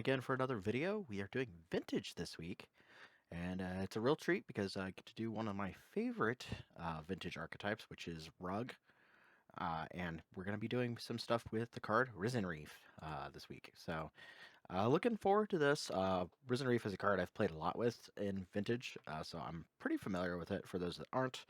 again for another video. We are doing vintage this week, and it's a real treat because I get to do one of my favorite vintage archetypes, which is Rug. And we're going to be doing some stuff with the card Risen Reef this week. So looking forward to this. Risen Reef is a card I've played a lot with in vintage, so I'm pretty familiar with it. For those that aren't,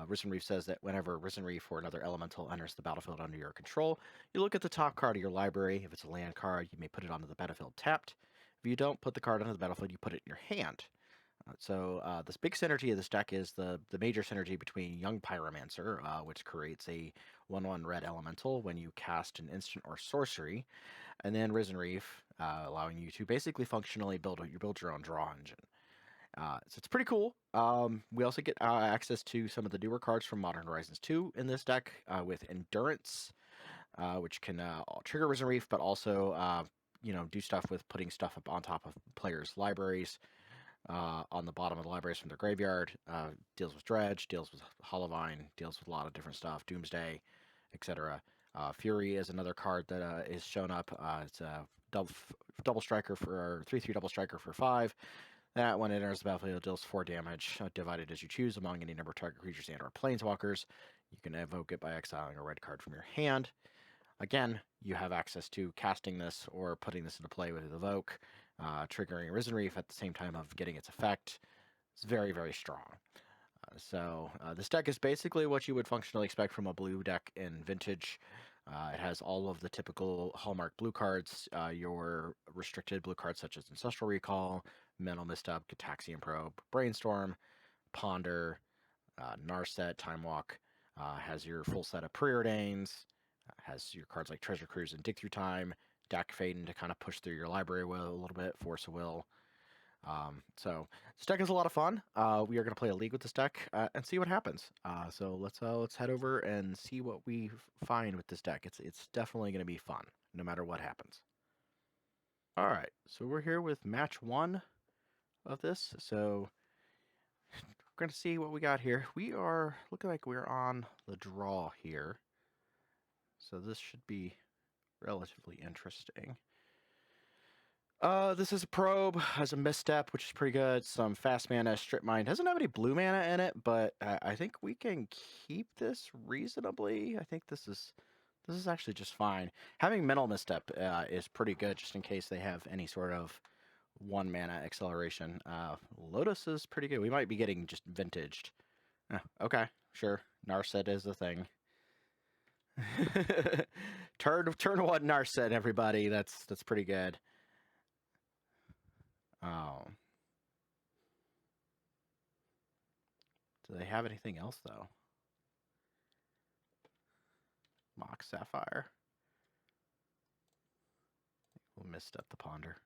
Risen Reef says that whenever Risen Reef or another elemental enters the battlefield under your control, you look at the top card of your library. If it's a land card, you may put it onto the battlefield tapped. If you don't put the card onto the battlefield, you put it in your hand. So this big synergy of this deck is the major synergy between Young Pyromancer, which creates a 1/1 red elemental when you cast an instant or sorcery, and then Risen Reef, allowing you to basically functionally build your own draw engine. So it's pretty cool. We also get access to some of the newer cards from Modern Horizons 2 in this deck with Endurance, which can trigger Risen Reef, but also do stuff with putting stuff up on top of players' libraries. On the bottom of the libraries from their graveyard, deals with Dredge, deals with Hollowvine, deals with a lot of different stuff, Doomsday, etc. Fury is another card that is shown up. It's a double striker for 3/3 double striker for 5. That when it enters the battlefield, deals 4 damage, divided as you choose among any number of target creatures and/or planeswalkers. You can evoke it by exiling a red card from your hand. Again, you have access to casting this or putting this into play with Evoke, triggering Risen Reef at the same time of getting its effect. It's very, very strong. So this deck is basically what you would functionally expect from a blue deck in Vintage. It has all of the typical Hallmark blue cards, your restricted blue cards such as Ancestral Recall, Mental Misstep, Gataxian Probe, Brainstorm, Ponder, Narset, Time Walk, has your full set of Preordains, has your cards like Treasure Cruise and Dig Through Time, Dak Faden to kind of push through your library will a little bit, Force of Will. So this deck is a lot of fun. We are going to play a league with this deck and see what happens. So let's head over and see what we find with this deck. It's definitely going to be fun, no matter what happens. All right, so we're here with match 1 of this. So we're going to see what we got here. We are looking like we're on the draw here. So this should be relatively interesting. This is a probe, has a misstep, which is pretty good. Some fast mana, strip mine. Doesn't have any blue mana in it, but I think we can keep this reasonably. I think this is actually just fine. Having mental misstep is pretty good, just in case they have any sort of 1 mana acceleration. Lotus is pretty good. We might be getting just vintaged. Okay, sure. Narset is the thing. turn 1 Narset, everybody. That's pretty good. Do they have anything else though? Mock Sapphire. We'll misstep the Ponder.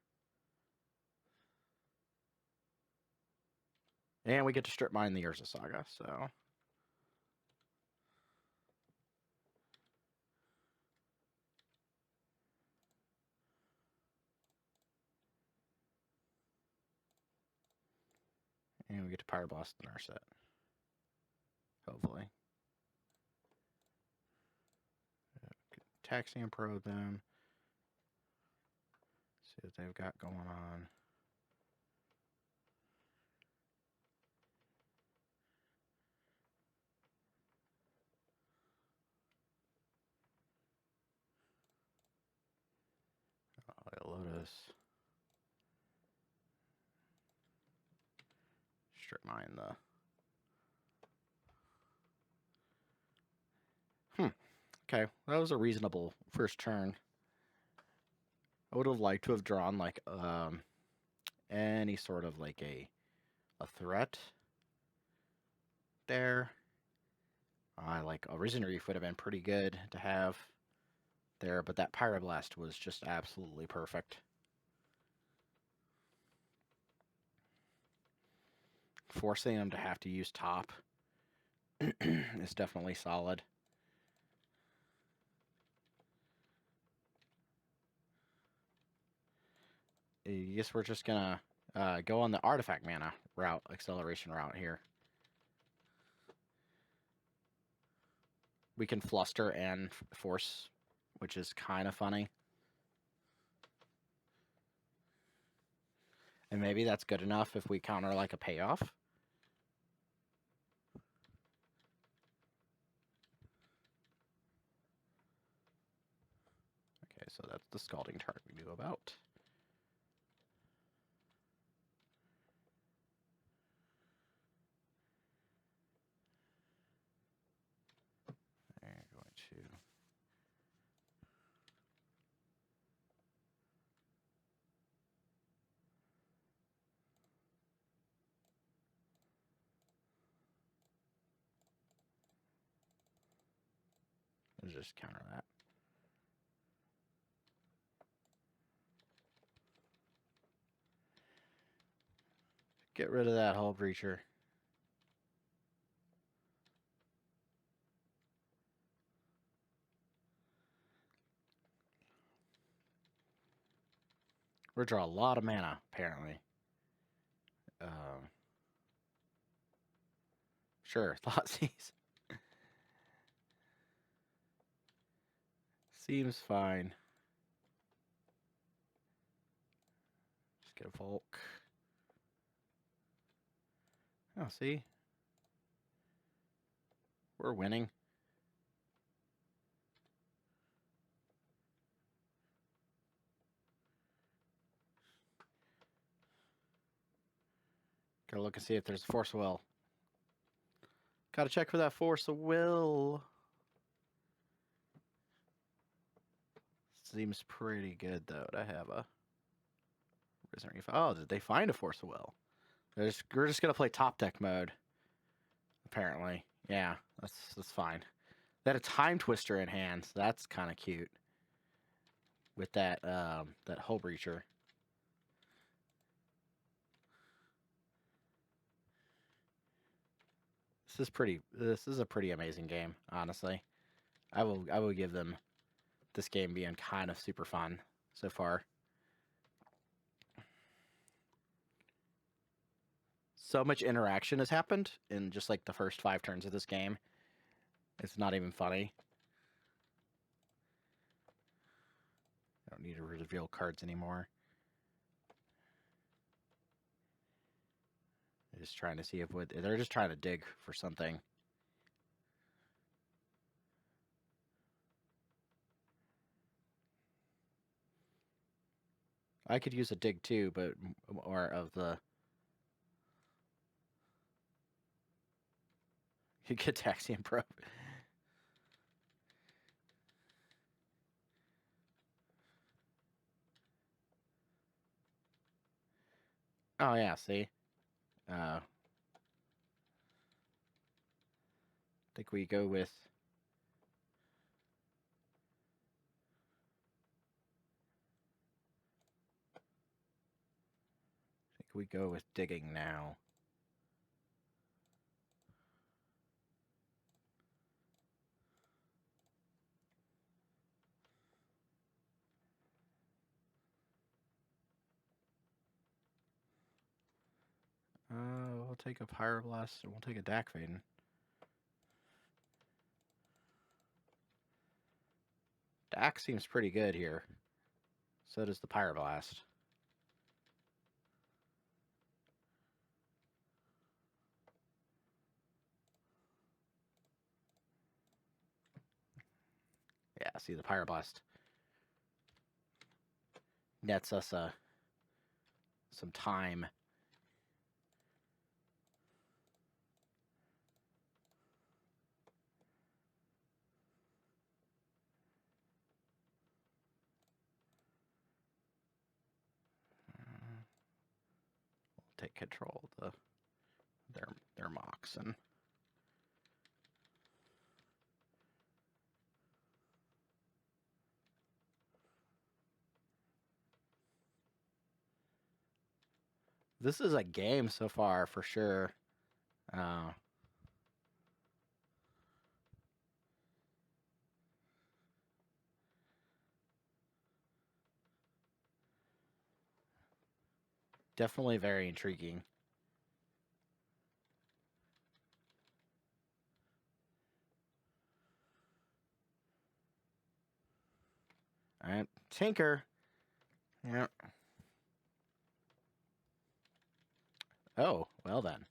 And we get to strip mine the Urza Saga, so. And we get to Pyroblast in our set. Hopefully. Taxian Probe them. See what they've got going on. Lotus. Strip mine the. Okay, that was a reasonable first turn. I would have liked to have drawn like any sort of like a threat there. Like a Risen Reef would have been pretty good to have there, but that Pyroblast was just absolutely perfect. Forcing them to have to use top is definitely solid. I guess we're just gonna go on the artifact mana route, acceleration route here. We can fluster and force, which is kind of funny. And maybe that's good enough if we counter like a payoff. Okay, so that's the scalding tart we knew about. They're going to... Let's just counter that. Get rid of that hull breacher. We're draw a lot of mana, apparently. Sure, Thoughtseize. Seems fine. Just get a Volk. Oh, see? We're winning. Gotta look and see if there's a Force of Will. Gotta check for that Force of Will. Seems pretty good, though, to have a Risen Reef. Oh, did they find a Force of Will? We're just gonna play top deck mode. Apparently. Yeah, that's fine. They had a Time Twister in hand, so that's kind of cute. With that that Hull Breacher. This is a pretty amazing game, honestly. I will give them this game being kind of super fun so far. So much interaction has happened in just like the first 5 turns of this game. It's not even funny. I don't need to reveal cards anymore. Just trying to see if they're just trying to dig for something. I could use a dig too, but more of the... You get Taxian Probe. Oh yeah, see? I think we go with... digging now. We'll take a Pyroblast and we'll take a Dak Faden. Dak seems pretty good here. So does the Pyroblast. Yeah, see, the Pyroblast nets us some time. We'll take control of their Moxen. This is a game so far for sure. Definitely very intriguing. All right, Tinker. Yeah. Oh, well then.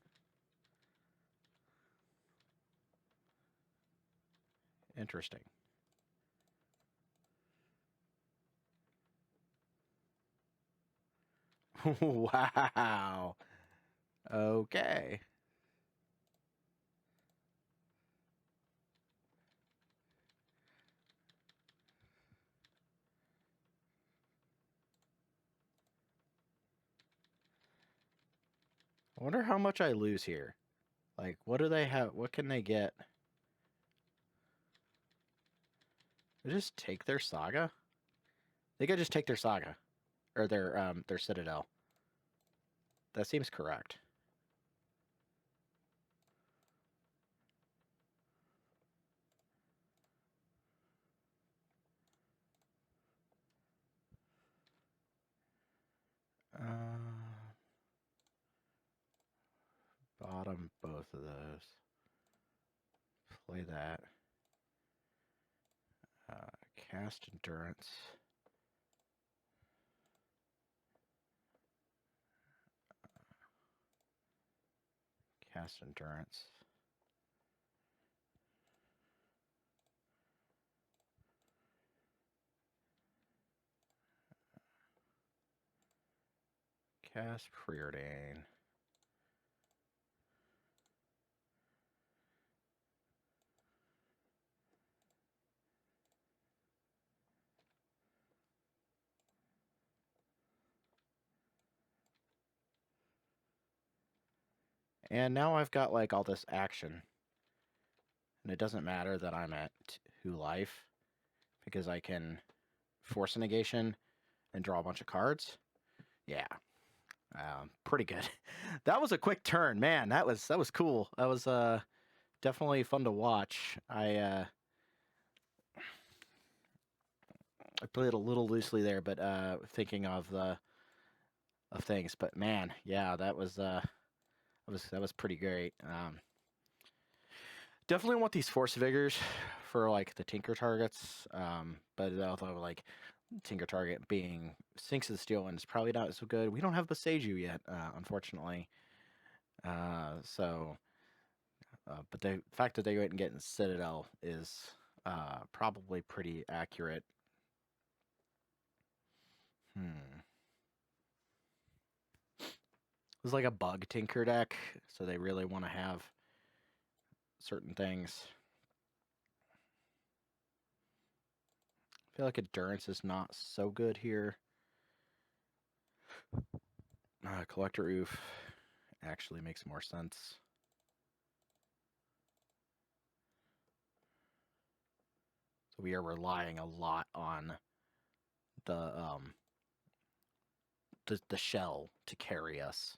Interesting. Wow. Okay. I wonder how much I lose here. Like, what do they have? What can they get? They just take their saga? They could just take their saga. Or their citadel. That seems correct. Bottom both of those. Play that. Cast endurance. Cast endurance. Cast preordain. And now I've got like all this action. And it doesn't matter that I'm at 2 life because I can force a negation and draw a bunch of cards. Yeah. Pretty good. That was a quick turn, man. That was cool. That was definitely fun to watch. I played a little loosely there, but thinking of things. But man, yeah, that was pretty great. Definitely want these force vigors for like the tinker targets. But although like tinker target being Sphinx of the Steel One is probably not so good. We don't have Boseiju yet, unfortunately. But the fact that they went and get in Citadel is probably pretty accurate. It was like a bug tinker deck, so they really want to have certain things. I feel like endurance is not so good here. Collector Oof actually makes more sense. So we are relying a lot on the the shell to carry us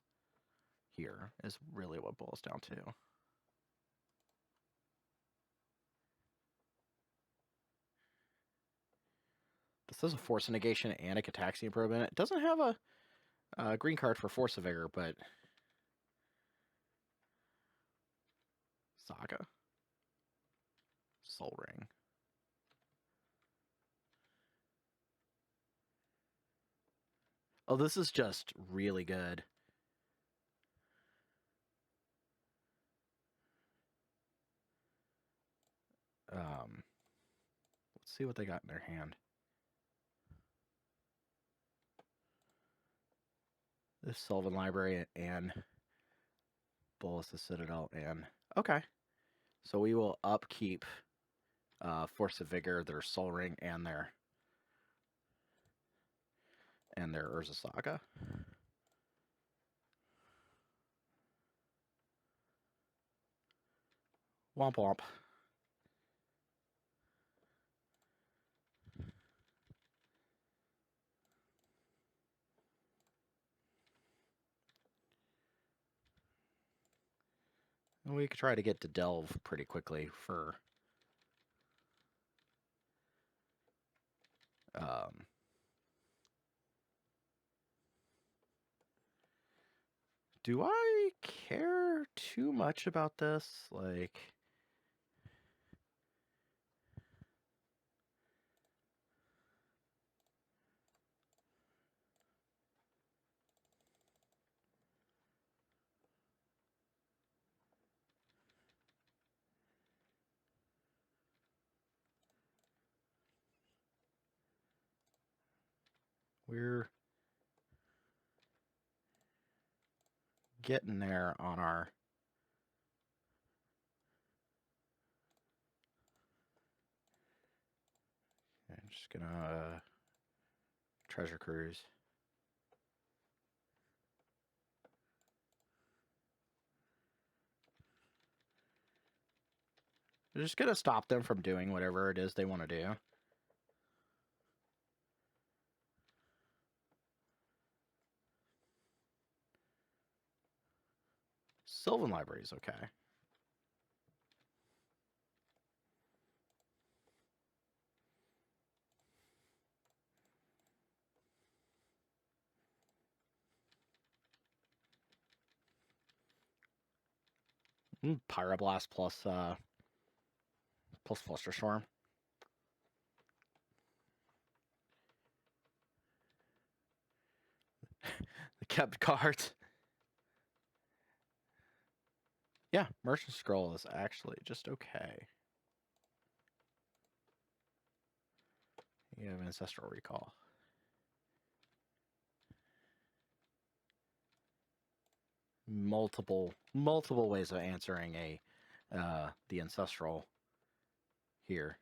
here is really what it boils down to. This is a Force Negation and a Cataxian Probe in it. It doesn't have a green card for Force of Vigor, but Saga. Soul Ring. Oh, this is just really good. Let's see what they got in their hand. This Sylvan Library and Bolus the Citadel and okay. So we will upkeep Force of Vigor, their Soul Ring, and their Urza Saga. Womp womp. And we could try to get to Delve pretty quickly for do I care too much about this? Like, we're getting there on our I'm just gonna treasure cruise. I'm just gonna stop them from doing whatever it is they want to do. Sylvan Library is okay. Pyroblast plus Flusterstorm. The kept cards. Yeah, Merchant Scroll is actually just okay. You have Ancestral Recall. Multiple ways of answering the Ancestral here.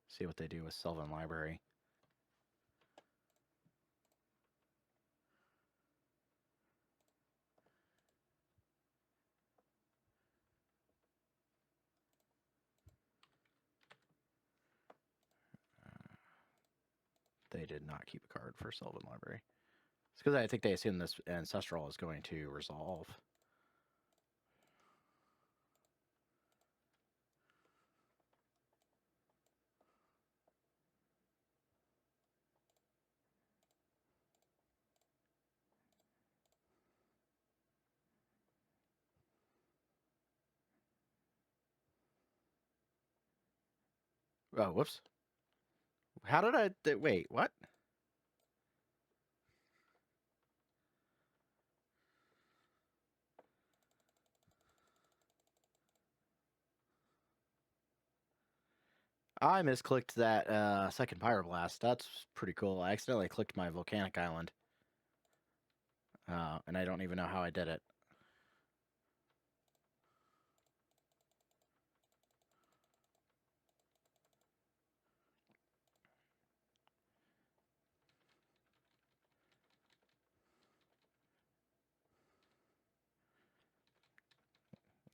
See what they do with Sylvan Library. They did not keep a card for Sylvan Library. It's because I think they assume this Ancestral is going to resolve. Oh, whoops. How did I... wait, what? I misclicked that second Pyroblast. That's pretty cool. I accidentally clicked my Volcanic Island. And I don't even know how I did it.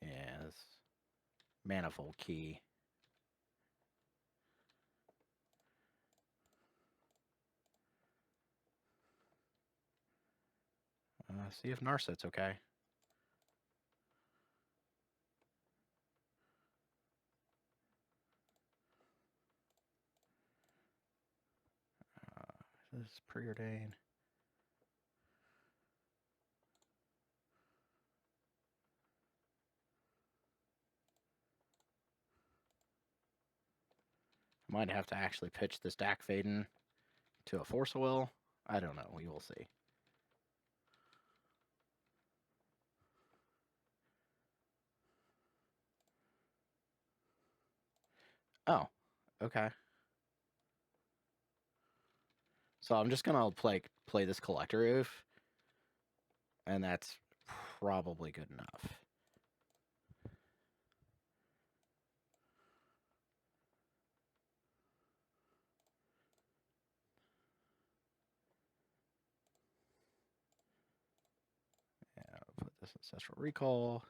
Yes. Manifold Key. See if Narset's okay. This is preordained. Might have to actually pitch this Dak Faden to a Force of Will. I don't know. We will see. Oh, okay. So I'm just gonna play this Collector Roof, and that's probably good enough. Yeah, I'll put this Ancestral Recall.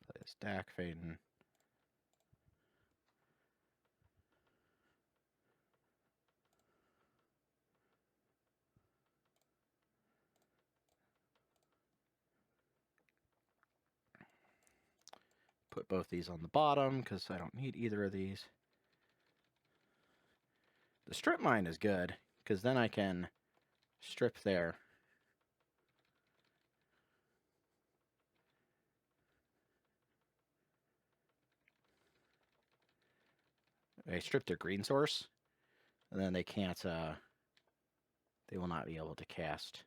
Play this Dak Faden. Put both these on the bottom because I don't need either of these. The Strip Mine is good because then I can strip there. They strip their green source, and then they can't, they will not be able to cast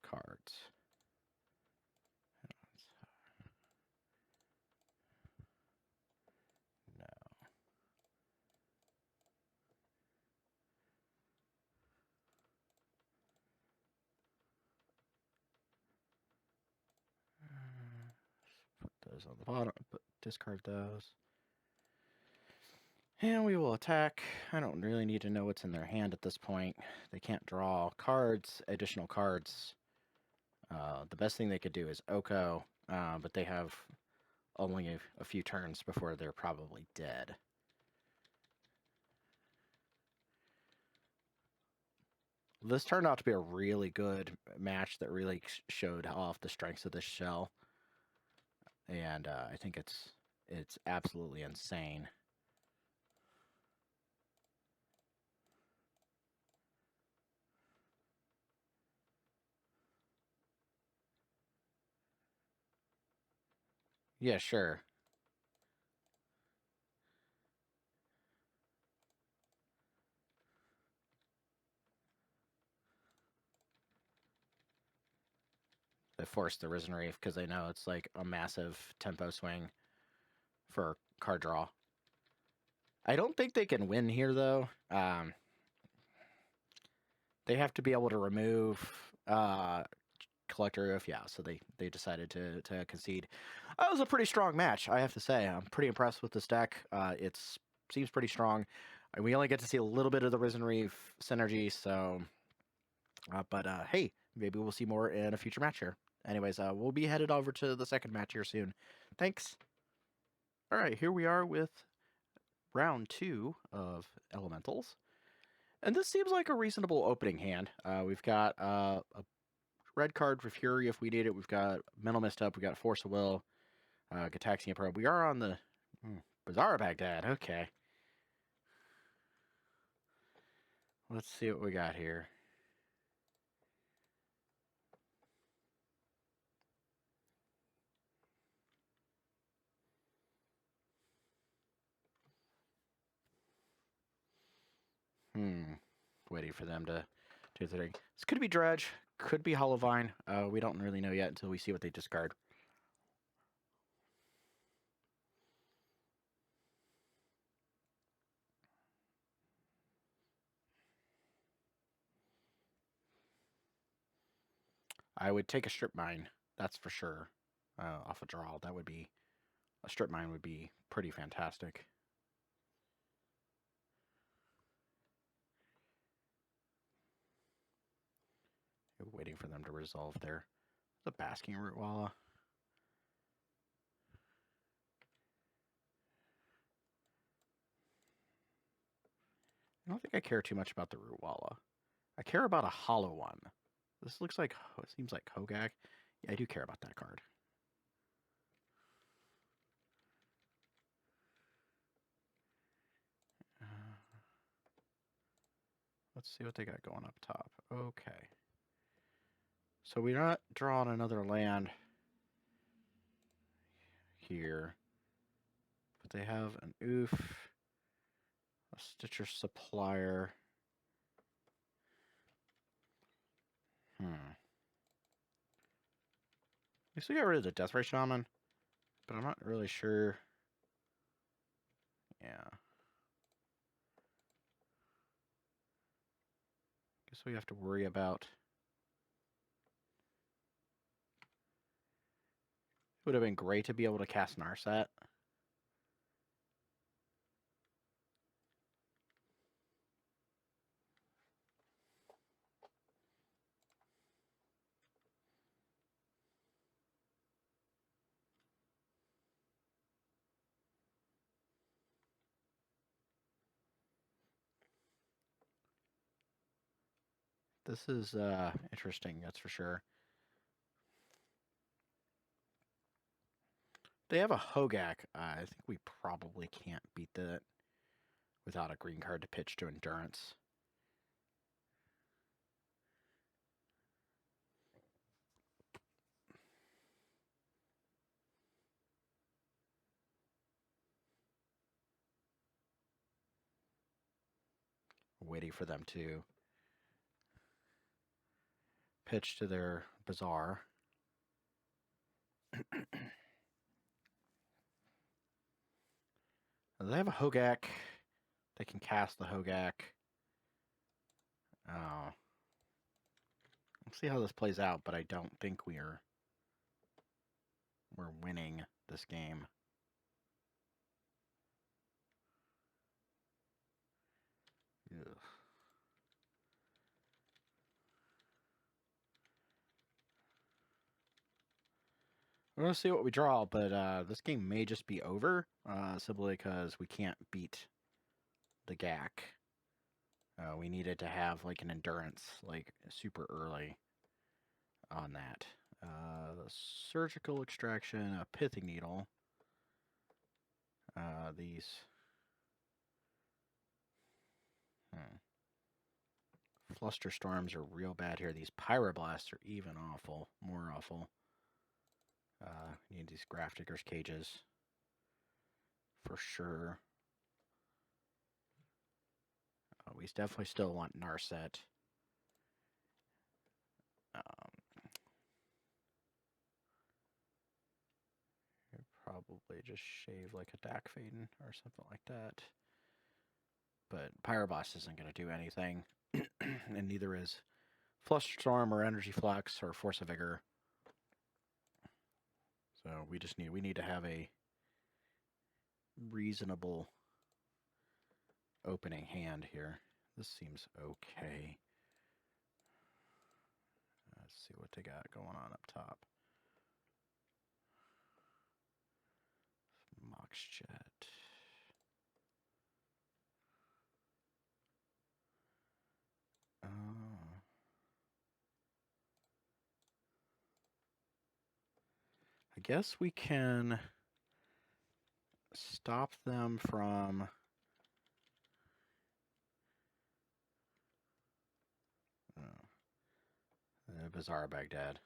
cards. No. Put those on the bottom, discard those. And we will attack. I don't really need to know what's in their hand at this point. They can't draw cards, additional cards. The best thing they could do is Oko, but they have only a few turns before they're probably dead. This turned out to be a really good match that really showed off the strengths of this shell. And I think it's absolutely insane. Yeah, sure. They forced the Risen Reef because they know it's like a massive tempo swing for card draw. I don't think they can win here, though. They have to be able to remove Collector Roof, yeah, so they decided to concede. That was a pretty strong match, I have to say. I'm pretty impressed with this deck. It seems pretty strong. We only get to see a little bit of the Risen Reef synergy, so... but hey, maybe we'll see more in a future match here. Anyways, we'll be headed over to the second match here soon. Thanks! Alright, here we are with round 2 of Elementals. And this seems like a reasonable opening hand. We've got a red card for Fury if we need it. We've got Mental Misstep. We've got Force of Will, Gataxian Probe. We are on the Bizarre Baghdad. Okay. Let's see what we got here. Waiting for them to do the thing. This could be Dredge. Could be Hollowvine. We don't really know yet until we see what they discard. I would take a Strip Mine. That's for sure. Off a draw. That would be... A Strip Mine would be pretty fantastic. Waiting for them to resolve the Basking Root Walla. I don't think I care too much about the Root Walla. I care about a hollow one. This looks like, it seems like Hogak. Yeah, I do care about that card. Let's see what they got going up top. Okay. So we're not drawing another land here. But they have an Oof, a Stitcher Supplier. I guess we got rid of the Deathray Shaman, but I'm not really sure. Yeah. Guess we have to worry about... It would have been great to be able to cast Narset. This is interesting, that's for sure. They have a Hogak. I think we probably can't beat that without a green card to pitch to Endurance. Waiting for them to pitch to their Bazaar. They have a Hogak. They can cast the Hogak. Let's see how this plays out, but I don't think we're winning this game. Ugh. We're going to see what we draw, but this game may just be over, simply because we can't beat the GAC. We needed to have like an endurance, like super early on that. The surgical extraction, a pithing needle. These. Fluster storms are real bad here. These pyroblasts are even awful, more awful. Need these graph diggers cages for sure. We definitely still want Narset. Probably just shave like a Dakfaden or something like that. But Pyroblast isn't going to do anything, and neither is Flusterstorm or Energy Flux or Force of Vigor. So we need to have a reasonable opening hand here. This seems okay. Let's see what they got going on up top. Moxjet. I guess we can stop them from Bazaar Baghdad.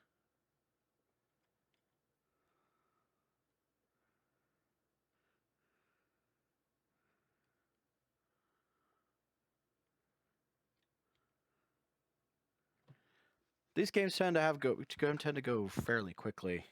These games tend to go fairly quickly.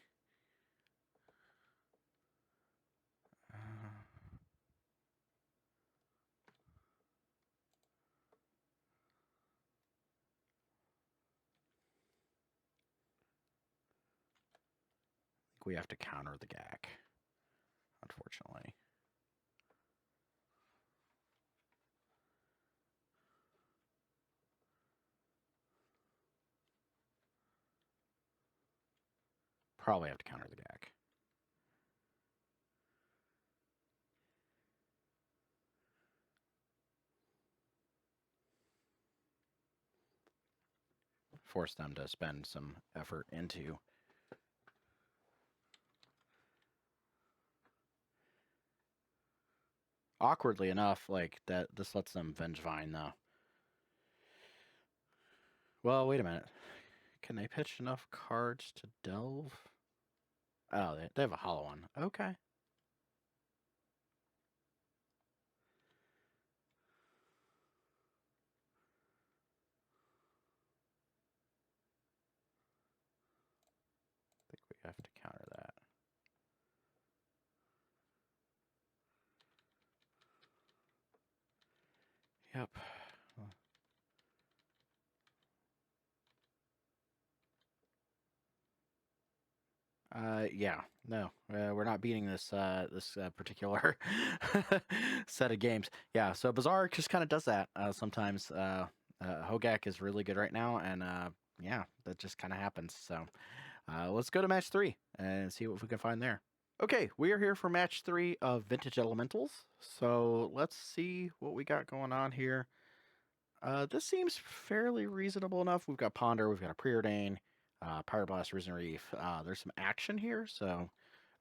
We have to counter the GAC, unfortunately. Probably have to counter the GAC. Force them to spend some effort into awkwardly enough, like that. This lets them Vengevine though. Well, wait a minute. Can they pitch enough cards to delve? Oh, they have a hollow one. Okay. I think we have to counter that. Yep. Yeah, no, we're not beating this particular set of games. Yeah, so Bazaar just kind of does that sometimes. Hogak is really good right now, and yeah, that just kind of happens. So let's go to match 3 and see what we can find there. Okay, we are here for match 3 of Vintage Elementals. So let's see what we got going on here. This seems fairly reasonable enough. We've got Ponder, we've got a Preordain, Pyroblast, Risen Reef. There's some action here, so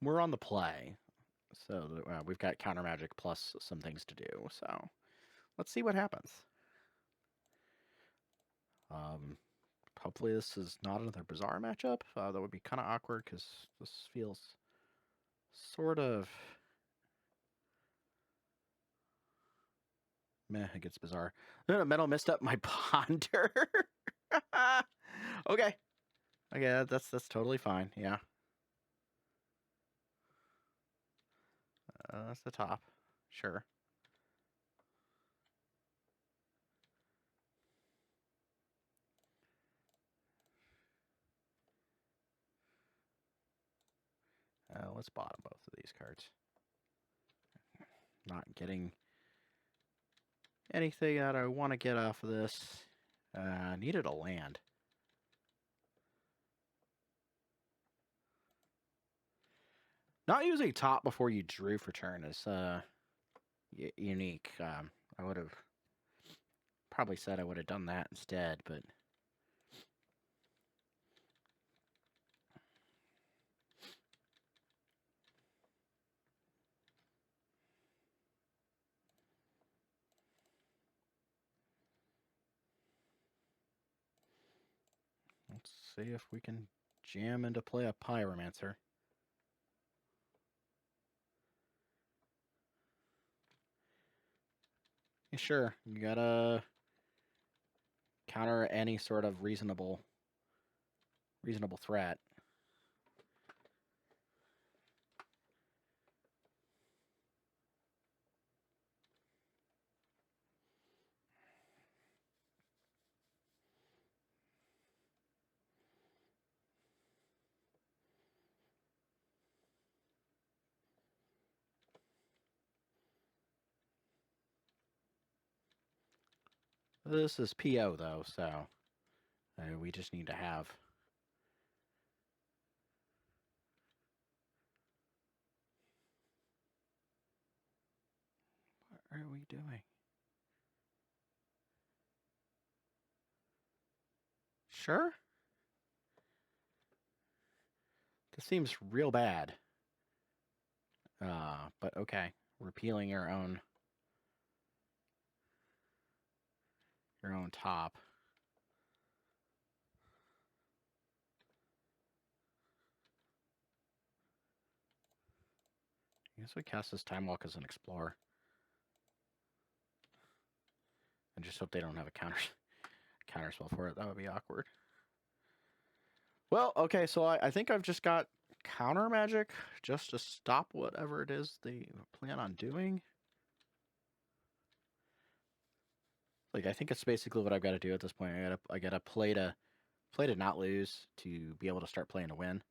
we're on the play. So we've got counter magic plus some things to do. So let's see what happens. Hopefully this is not another Bazaar matchup. That would be kind of awkward because this feels sort of Meh, it gets bizarre. Metal messed up my ponder. Okay. Okay, that's totally fine. Yeah. That's the top. Sure. Let's bottom both of these cards. Not getting anything that I want to get off of this. Needed a land. Not using top before you drew for turn is unique. I would have probably said I would have done that instead, but let's see if we can jam into play a Pyromancer. Yeah, sure, you gotta counter any sort of reasonable threat. This is PO though, so we just need to have. What are we doing? Sure? This seems real bad. But okay. Repealing your own top. I guess we cast this Time Walk as an Explorer. And just hope they don't have a counter spell for it. That would be awkward. Well, okay, so I think I've just got counter magic just to stop whatever it is they plan on doing. Like, I think it's basically what I've got to do at this point. I gotta play to not lose to be able to start playing to win.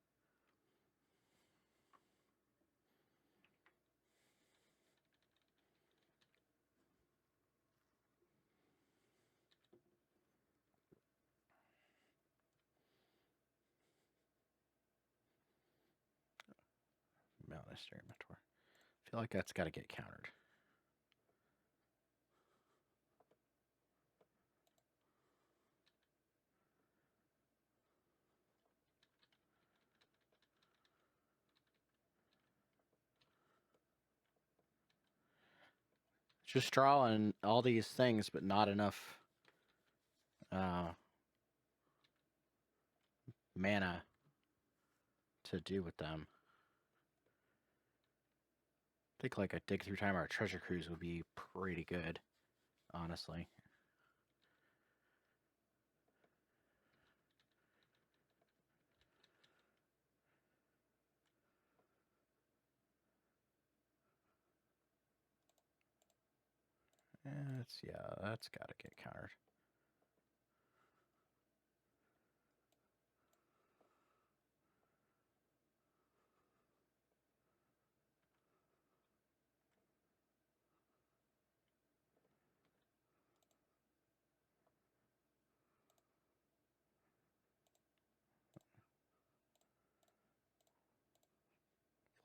Unnecessary mentor. I feel like that's got to get countered. Just drawing all these things, but not enough mana to do with them. I think like a dig through time or a treasure cruise would be pretty good, honestly. That's got to get countered.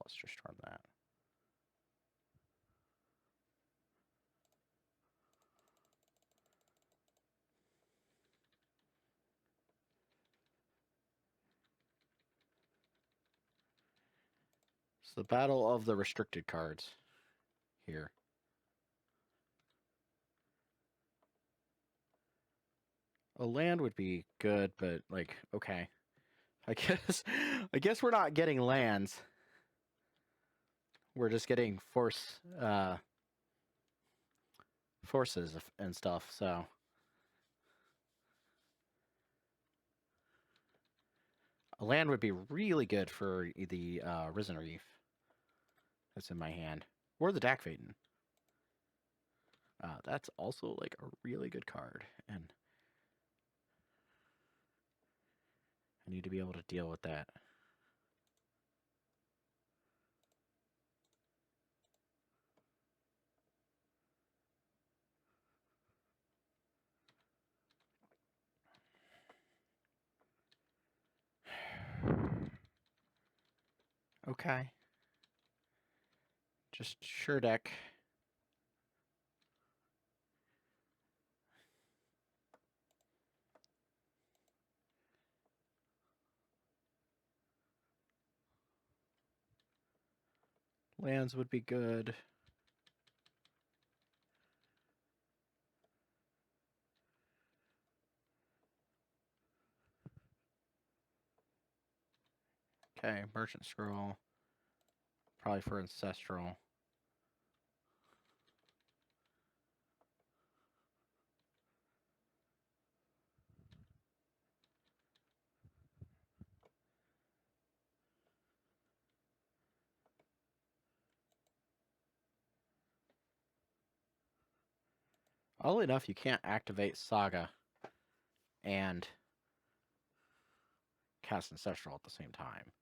Flusterstorm that. It's the battle of the restricted cards here. A land would be good, but like, okay. I guess we're not getting lands. We're just getting force forces and stuff. So a land would be really good for the Risen Reef that's in my hand, or the Dakvaden. That's also like a really good card, and I need to be able to deal with that. Okay. Just sure deck. Lands would be good. Okay, Merchant Scroll. Probably for Ancestral. Oddly enough, you can't activate Saga and cast Ancestral at the same time.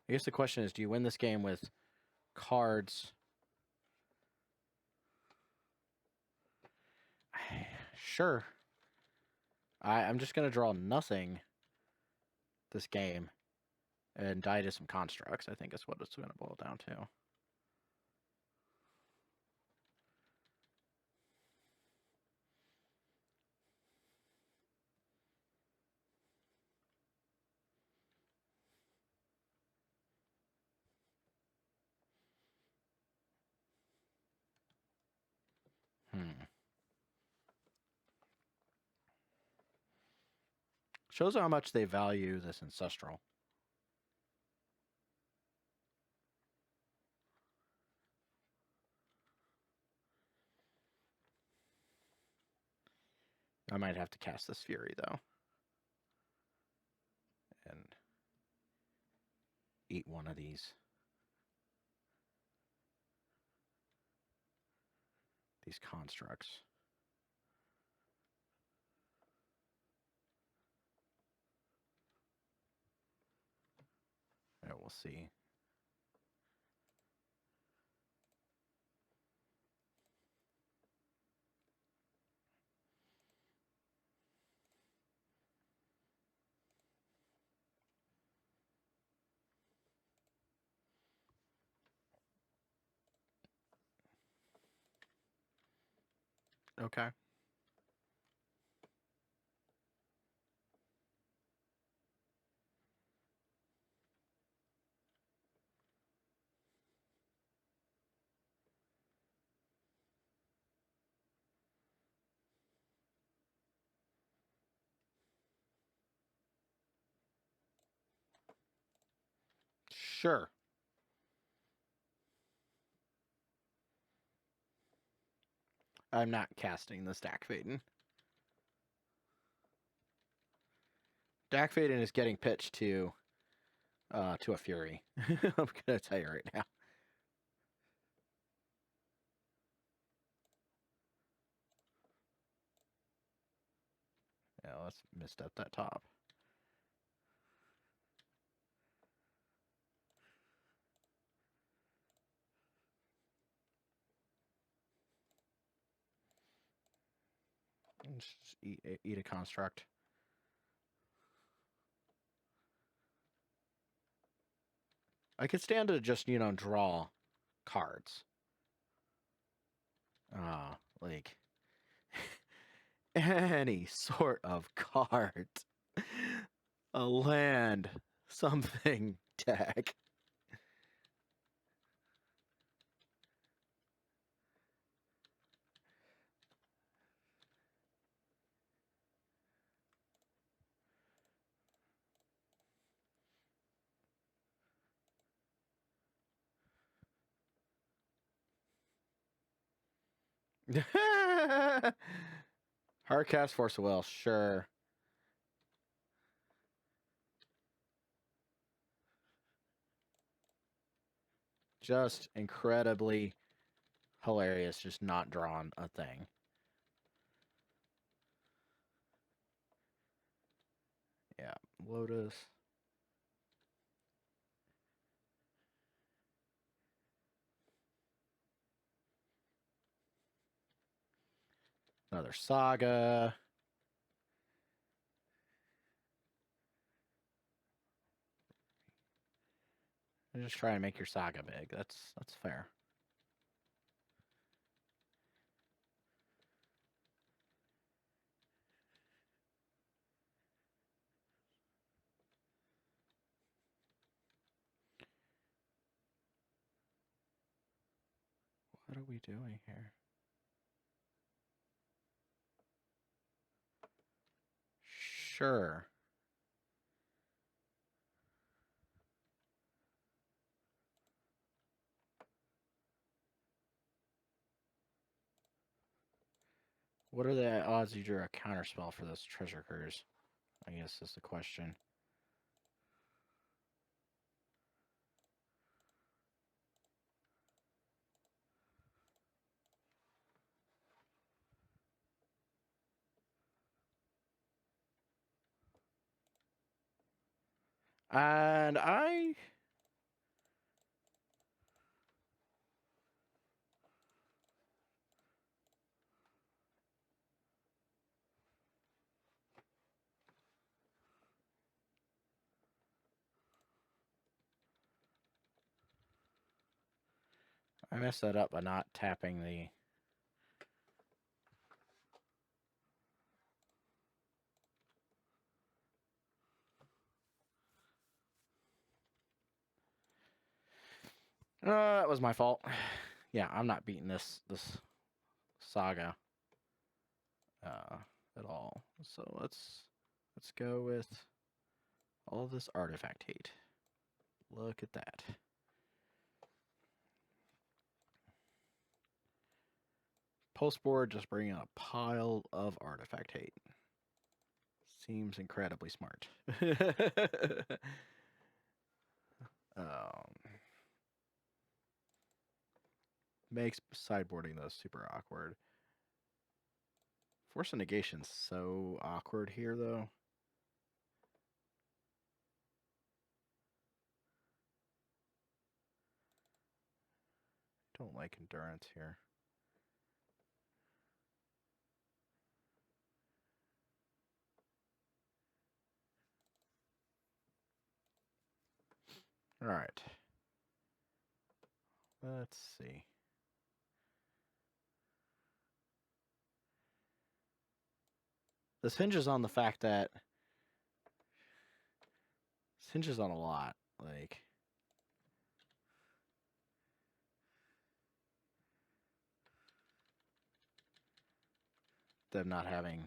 I guess the question is, do you win this game with cards? Sure. I'm just going to draw nothing this game and die to some constructs, I think is what it's going to boil down to. Shows how much they value this Ancestral. I might have to cast this Fury, though. And eat one of these. These constructs. Yeah, we'll see. Okay. Sure. I'm not casting this Dakvaden. Dakvaden is getting pitched to a Fury. I'm gonna tell you right now. Yeah, let's misstep that top. Just eat a construct. I could stand to just, draw cards. Like any sort of card. A land, something deck. Hardcast Force of Will, sure. Just incredibly hilarious, just not drawing a thing. Yeah, Lotus. Another Saga. Just try and make your Saga big. That's fair. What are we doing here? Sure. What are the odds you drew a counterspell for this treasure curse? I guess is the question. And I messed that up by not tapping the... that was my fault. Yeah, I'm not beating this Saga at all. So let's go with all this artifact hate. Look at that. Postboard just bringing a pile of artifact hate. Seems incredibly smart. Makes sideboarding those super awkward. Force of Negation's so awkward here, though. Don't like Endurance here. All right. Let's see. This hinges on the fact that... This hinges on a lot. Like... them not having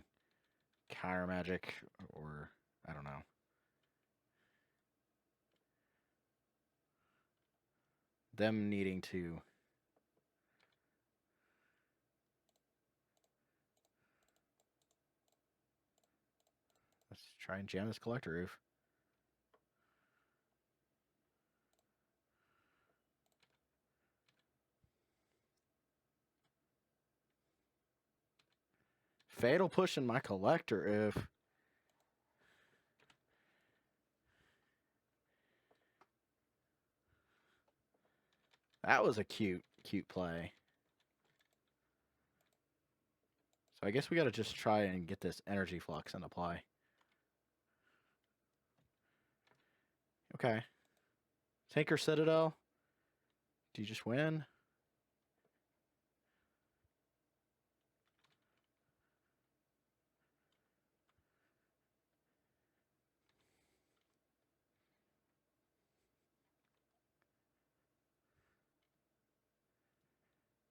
counter magic, or... I don't know. Them needing to... Let's try and jam this Collector Roof. Fatal Push in my Collector Roof. That was a cute play. So I guess we got to just try and get this Energy Flux into play. Okay. Tinker Citadel. Do you just win?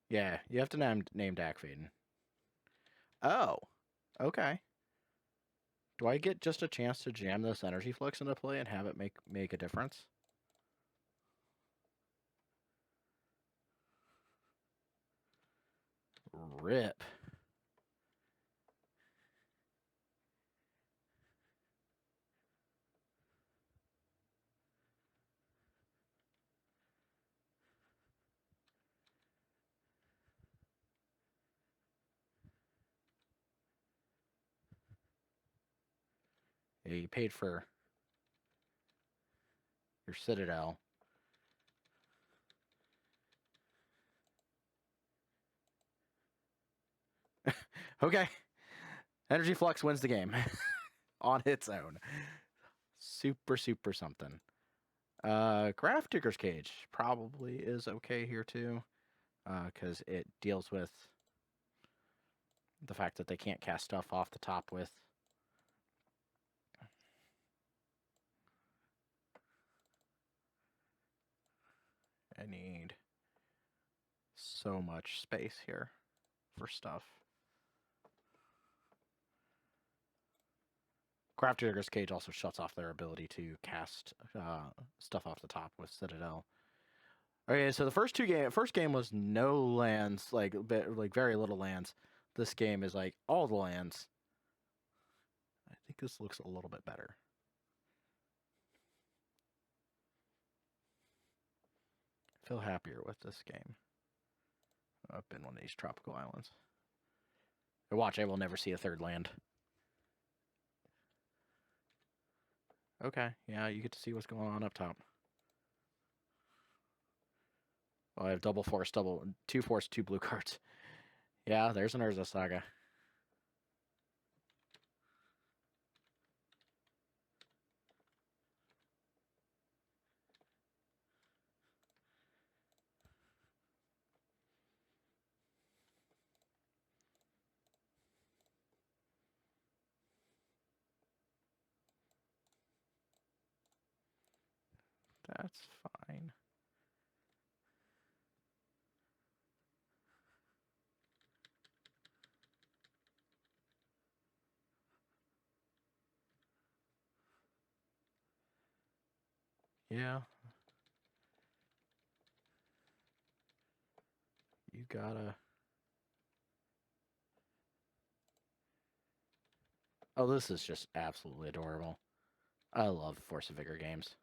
Yeah, you have to name Dakfaden. Oh, okay. Do I get just a chance to jam this Energy Flux into play and have it make a difference? Rip. Yeah, you paid for your Citadel. Okay. Energy Flux wins the game on its own. Super something. Graph Digger's Cage probably is okay here too, because it deals with the fact that they can't cast stuff off the top with. I need so much space here for stuff. Craft Digger's Cage also shuts off their ability to cast stuff off the top with Citadel. Okay, so the first game was no lands, like very little lands. This game is like all the lands. I think this looks a little bit better. I feel happier with this game. Up in one of these tropical islands. Watch, I will never see a third land. Okay, yeah, you get to see what's going on up top. Well, I have double force, two force, two blue cards. Yeah, there's an Urza Saga. That's fine. Yeah. You gotta... Oh, this is just absolutely adorable. I love Force of Vigor games.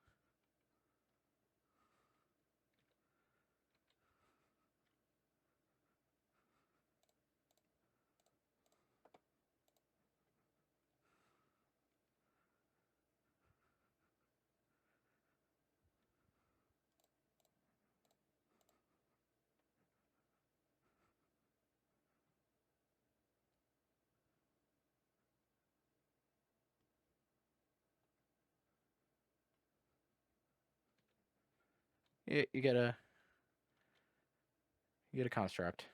You get a construct.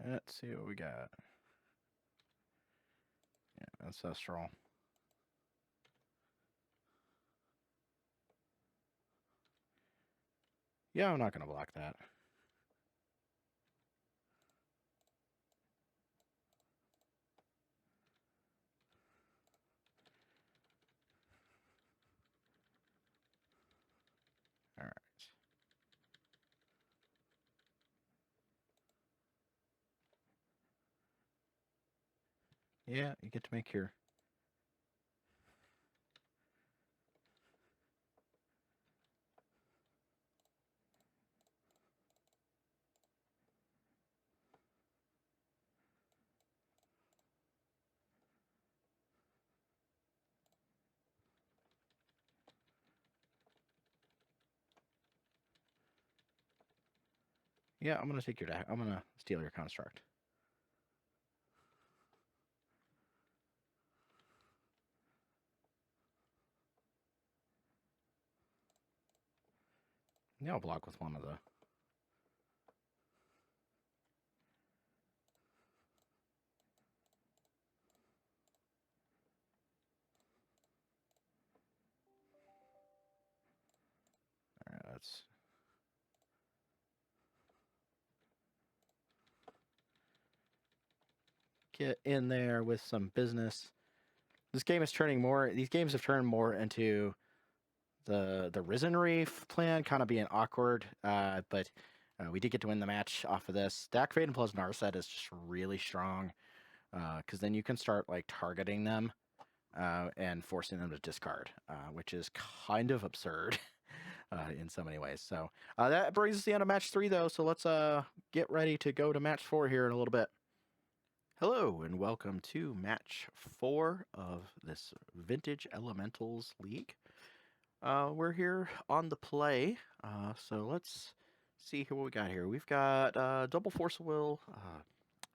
Let's see what we got. Yeah, Ancestral. Yeah, I'm not going to block that. All right. Yeah, you get to make your... Yeah, I'm going to take your... I'm going to steal your construct. Yeah, I'll block with one of the... let's get in there with some business. This game is turning more. These games have turned more into the Risen Reef plan, kind of being awkward. But we did get to win the match off of this. Deactivating plus Narset is just really strong, because then you can start like targeting them and forcing them to discard, which is kind of absurd in so many ways. So that brings us to the end of match 3, though. So let's get ready to go to match 4 here in a little bit. Hello and welcome to match 4 of this Vintage Elementals League. We're here on the play, so let's see what we got here. We've got Double Force of Will,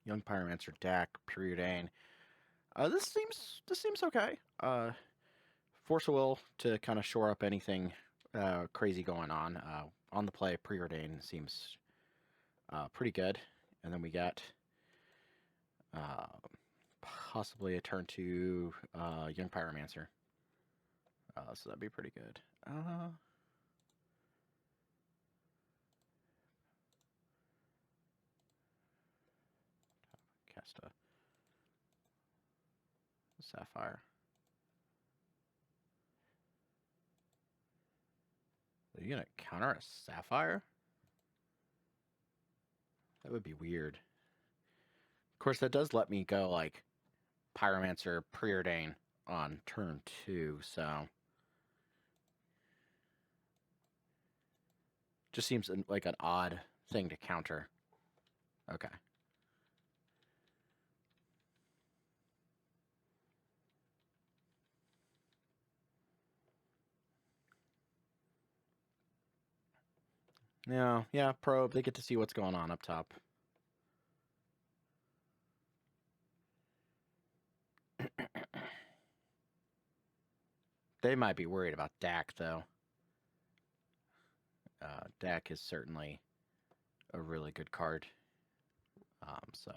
Young Pyromancer, Dak, Preordain. This seems okay. Force of Will to kind of shore up anything crazy going on. On the play, Preordain seems pretty good, and then we got possibly a turn to Young Pyromancer. So that'd be pretty good. Cast a Sapphire. Are you gonna counter a Sapphire? That would be weird. Of course, that does let me go like Pyromancer, Preordain on turn 2, so just seems like an odd thing to counter. Okay. Yeah, probe. They get to see what's going on up top. They might be worried about Dak, though. Dak is certainly a really good card. So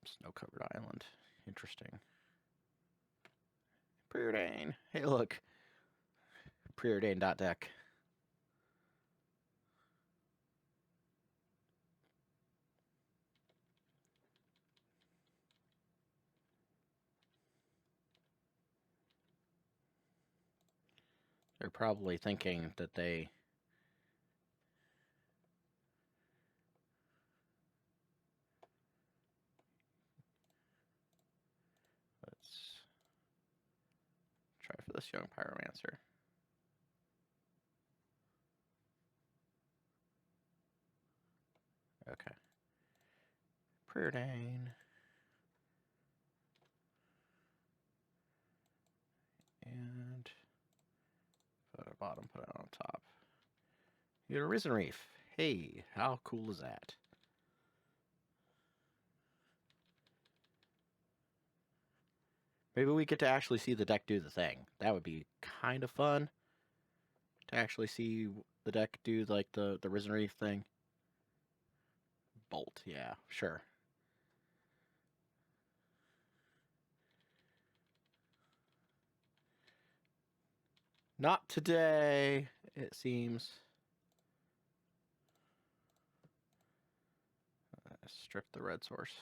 snow-covered island, interesting. Preordain. Hey, look, Preordain.deck. They're probably thinking that they let's try for this Young Pyromancer. Okay. Preordain. And put it on bottom, put it on top. You got a Risen Reef. Hey, how cool is that? Maybe we get to actually see the deck do the thing. That would be kind of fun. To actually see the deck do like the Risen Reef thing. Bolt, yeah, sure. Not today, it seems. Strip the red source.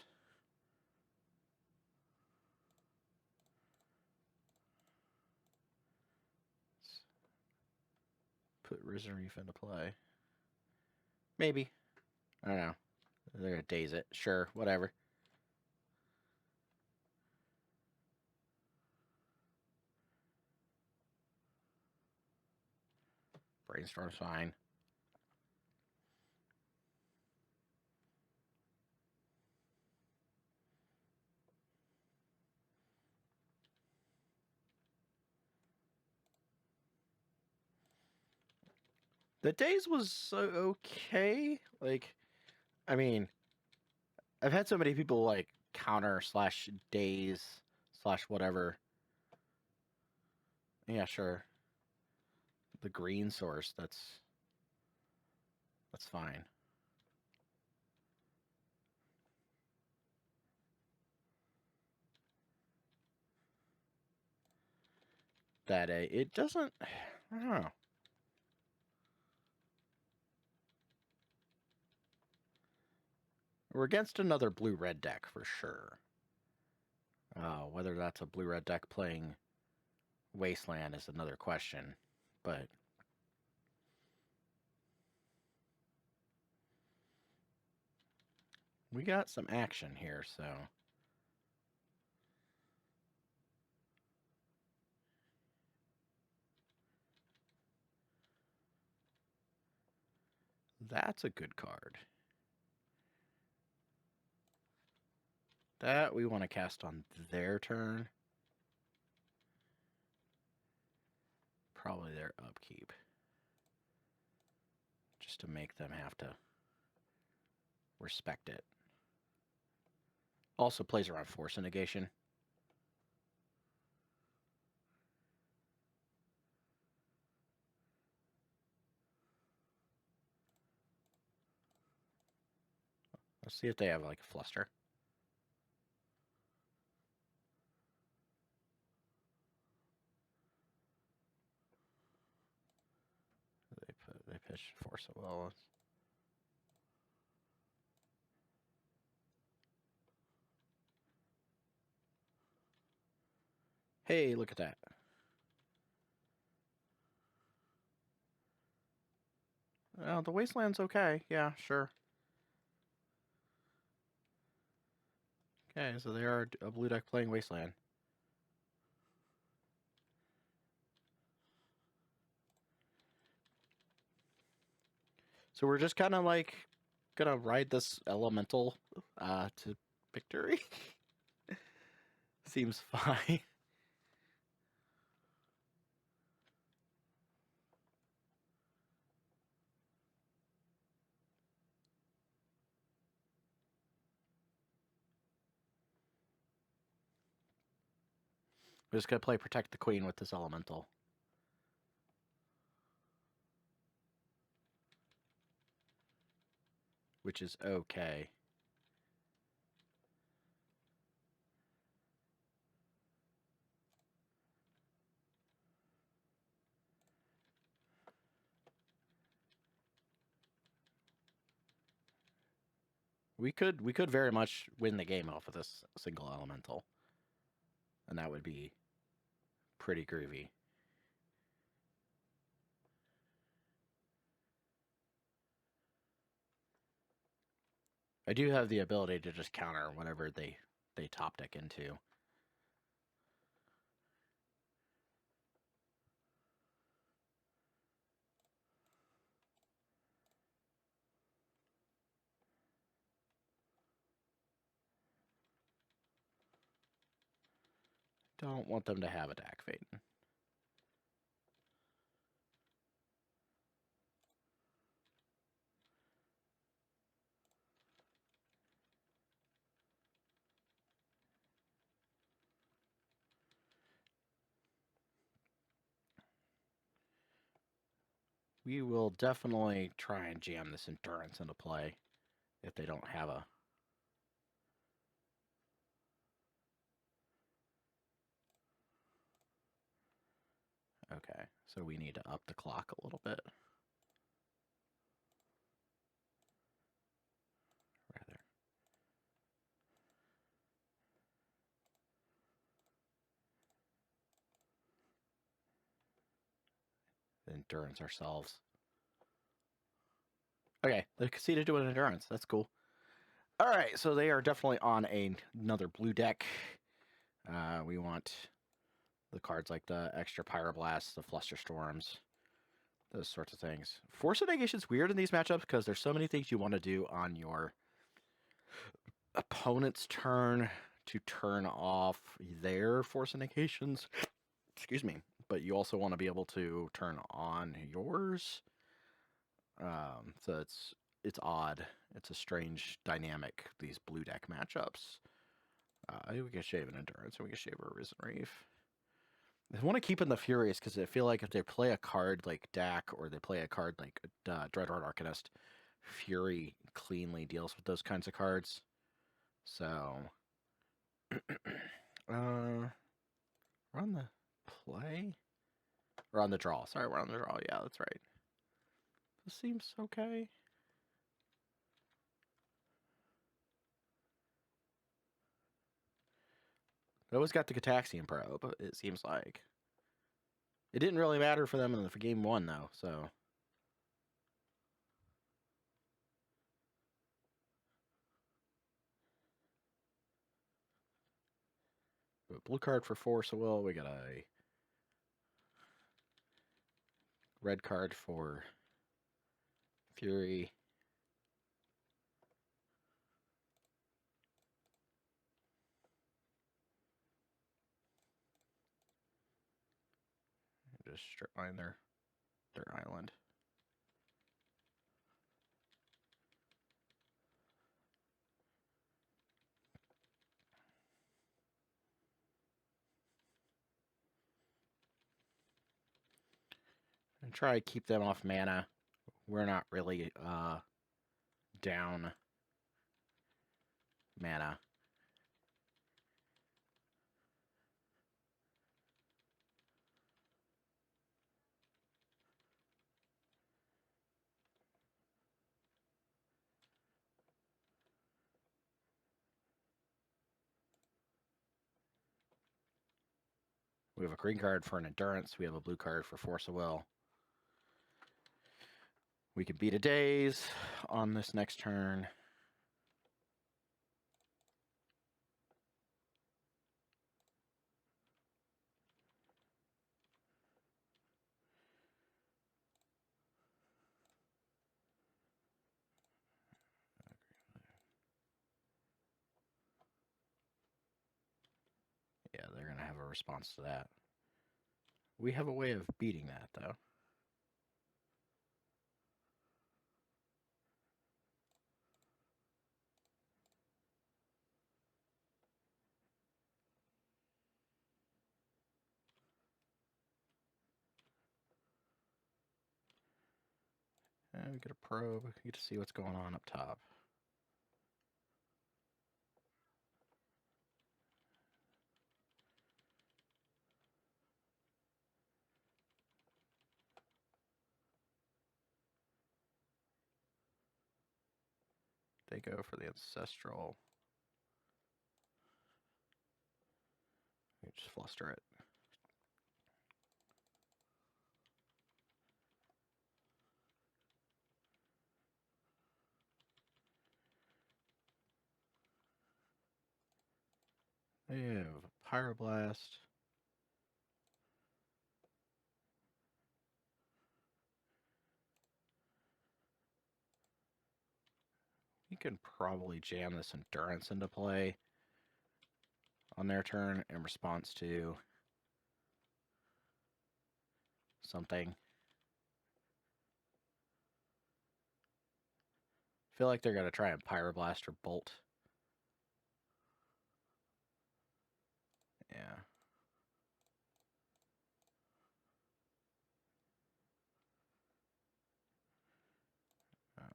Let's put Risen Reef into play. Maybe. I don't know. They're gonna daze it. Sure, whatever. Brainstorm's fine. The daze was okay. Like, I mean, I've had so many people like counter slash daze slash whatever. Yeah, sure. The green source, that's fine. That it doesn't. I don't know. We're against another blue-red deck for sure. Whether that's a blue-red deck playing Wasteland is another question, but we got some action here, so that's a good card. That we want to cast on their turn. Probably their upkeep. Just to make them have to respect it. Also plays around force and negation. Let's see if they have like a fluster. They pitch force of will. Hey, look at that. Well, the Wasteland's okay. Yeah, sure. Okay, so they are a blue deck playing Wasteland. So we're just kind of like gonna ride this elemental to victory. Seems fine. We're just gonna play Protect the Queen with this elemental. Which is okay. We could very much win the game off of this single elemental. And that would be pretty groovy. I do have the ability to just counter whatever they top deck into. Don't want them to have Attack Fate. We will definitely try and jam this Endurance into play if they don't have a... Okay, so we need to up the clock a little bit. Rather. Endurance ourselves. Okay, they conceded to an Endurance. That's cool. All right, so they are definitely on another blue deck. We want the cards like the extra Pyroblasts, the Flusterstorms, those sorts of things. Force of Negation is weird in these matchups because there's so many things you want to do on your opponent's turn to turn off their Force of Negations. Excuse me. But you also want to be able to turn on yours. So it's odd. It's a strange dynamic, these blue deck matchups. We can shave an Endurance, and we can shave a Risen Reef. I want to keep in the Furious because I feel like if they play a card like Dak or they play a card like Dreadhorde Arcanist, Fury cleanly deals with those kinds of cards. So, we're on the play? We're on the draw. Sorry, we're on the draw. Yeah, that's right. This seems okay. It always got the Cataxian Probe, it seems like. It didn't really matter for them in the game 1, though, so... Blue card for Force of Will. We got a red card for Fury. Just strip mine their island. And try to keep them off mana. We're not really down mana. We have a green card for an Endurance. We have a blue card for Force of Will. We can beat a Daze on this next turn. Yeah, they're going to have a response to that. We have a way of beating that, though. And we get a probe. We get to see what's going on up top. They go for the Ancestral. We just fluster it. They have Pyroblast. You can probably jam this Endurance into play on their turn in response to something. I feel like they're going to try and Pyroblast or Bolt. Yeah.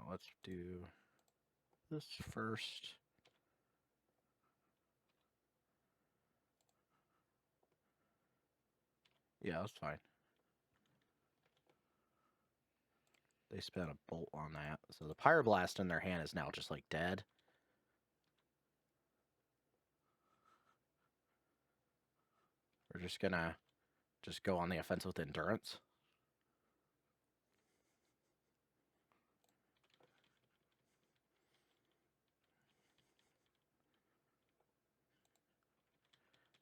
Let's do this first. Yeah, that's fine. They spent a Bolt on that. So the Pyroblast in their hand is now just like dead. We're just going to go on the offense with Endurance.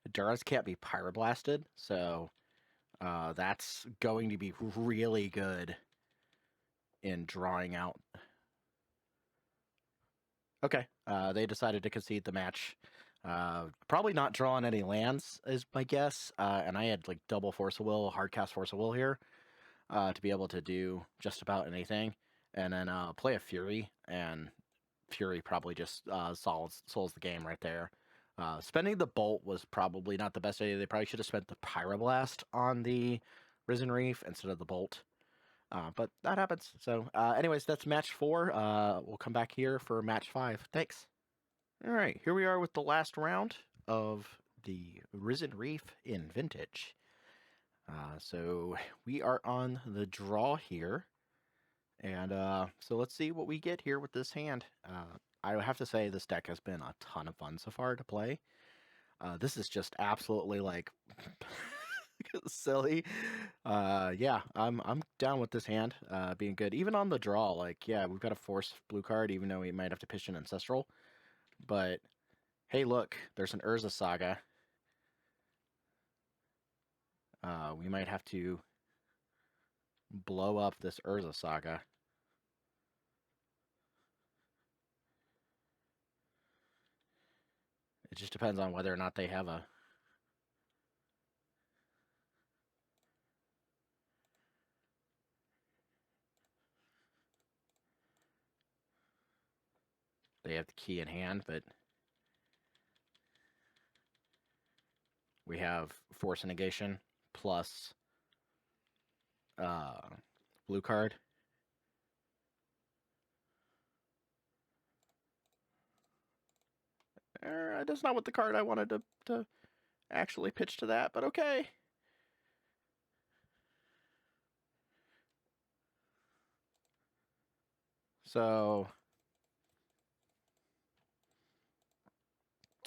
Endurance can't be Pyroblasted, so that's going to be really good in drawing out. Okay, they decided to concede the match. Probably not drawing any lands is my guess, and I had like double Force of Will, hardcast Force of Will here to be able to do just about anything, and then play a Fury, and Fury probably just souls the game right there. Spending the Bolt was probably not the best idea. They probably should have spent the Pyroblast on the Risen Reef instead of the Bolt. But that happens. So anyways, that's match 4. We'll come back here for match 5. Thanks. All right, here we are with the last round of the Risen Reef in Vintage. So we are on the draw here. And so let's see what we get here with this hand. I have to say this deck has been a ton of fun so far to play. This is just absolutely like silly. Yeah, I'm down with this hand being good. Even on the draw, like yeah, we've got a force blue card, even though we might have to pitch an ancestral. But hey, look, there's an Urza Saga. We might have to blow up this Urza Saga. It just depends on whether or not they have a... They have the key in hand, but we have force negation plus blue card. That's not what the card I wanted to actually pitch to that, but okay. So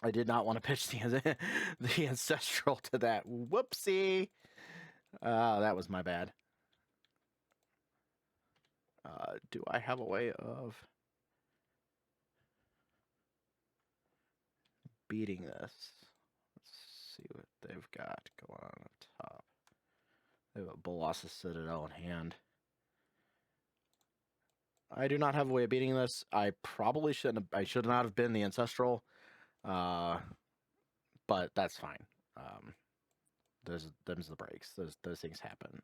I did not want to pitch the the ancestral to that. Whoopsie. That was my bad. Do I have a way of beating this? Let's see what they've got going on up top. They have a Colossus Citadel in hand. I do not have a way of beating this. I probably shouldn't have, I should not have been the ancestral. But that's fine. Them's the breaks. Those things happen.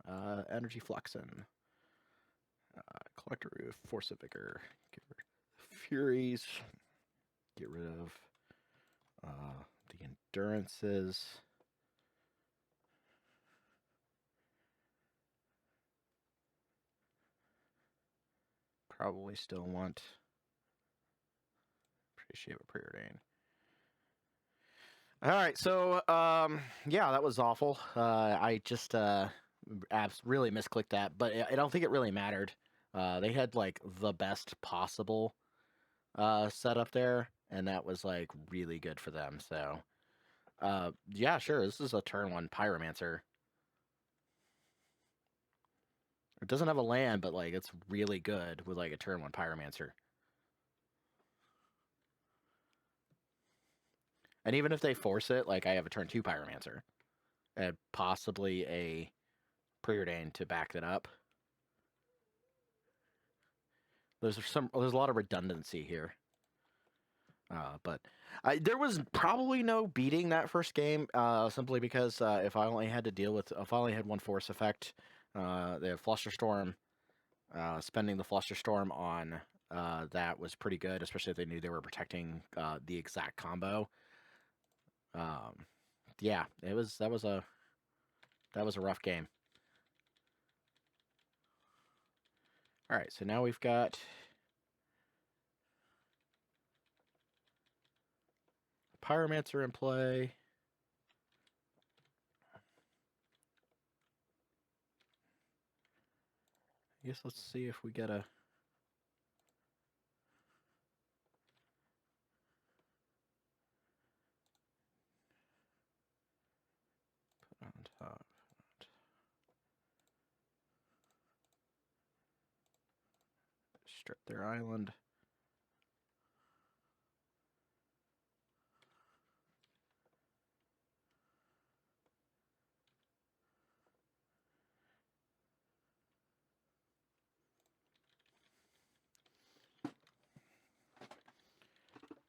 Energy Fluxin. Collector Roof, Force of Vigor. Get rid of Furies. Get rid of the Endurances. Probably still want Appreciate a Preordain. All right, so yeah, that was awful. I just really misclicked that, but I don't think it really mattered. They had like the best possible setup there, and that was like really good for them. So yeah, sure, this is a turn 1 Pyromancer. It doesn't have a land, but like it's really good with like a turn 1 Pyromancer. And even if they force it, like I have a turn 2 Pyromancer and possibly a Preordain to back that up. There's a lot of redundancy here. But there was probably no beating that first game, simply because if I only had one force effect, the Flusterstorm, spending the Flusterstorm on that was pretty good, especially if they knew they were protecting the exact combo. Yeah, that was a rough game. All right, so now we've got Pyromancer in play. I guess let's see if we get a... Put on top. Strip their island.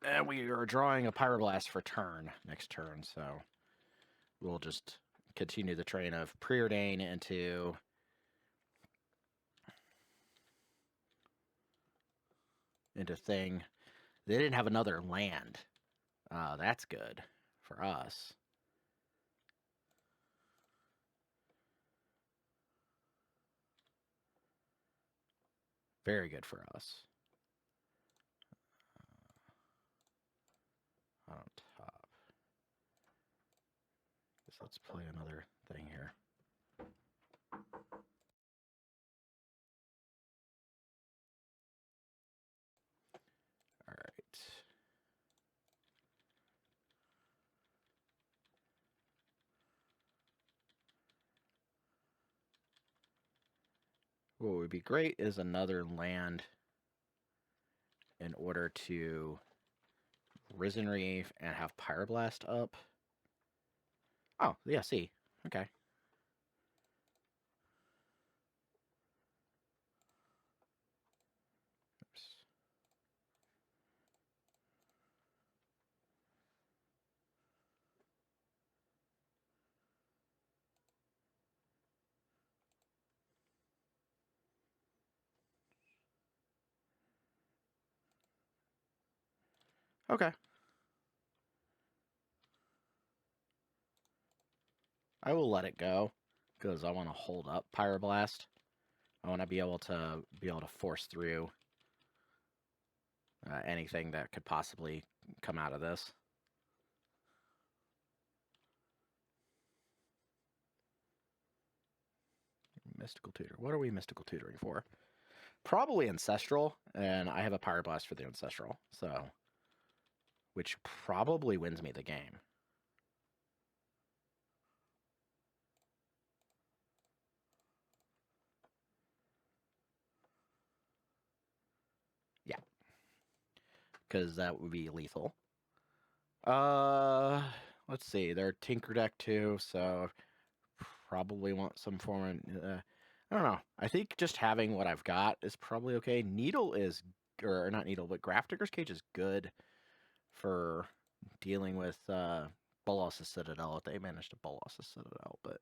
And we are drawing a Pyroblast for next turn, so we'll just continue the train of Preordain into thing. They didn't have another land. That's good for us. Very good for us. On top. Guess let's play another thing here. All right. what would be great is another land in order to Risen Reef and have Pyroblast up. Oh, yeah, see. Okay. Oops. Okay. I will let it go because I want to hold up Pyroblast. I want to be able to force through anything that could possibly come out of this. Mystical Tutor. What are we Mystical Tutoring for? Probably Ancestral, and I have a Pyroblast for the Ancestral, so which probably wins me the game. Yeah, because that would be lethal. Let's see. They're Tinker Deck too, so probably want some form of. I don't know. I think just having what I've got is probably okay. Needle is, or not Needle, but Grafdigger's Cage is good for dealing with Bolas' Citadel if they manage to Bolas' Citadel, but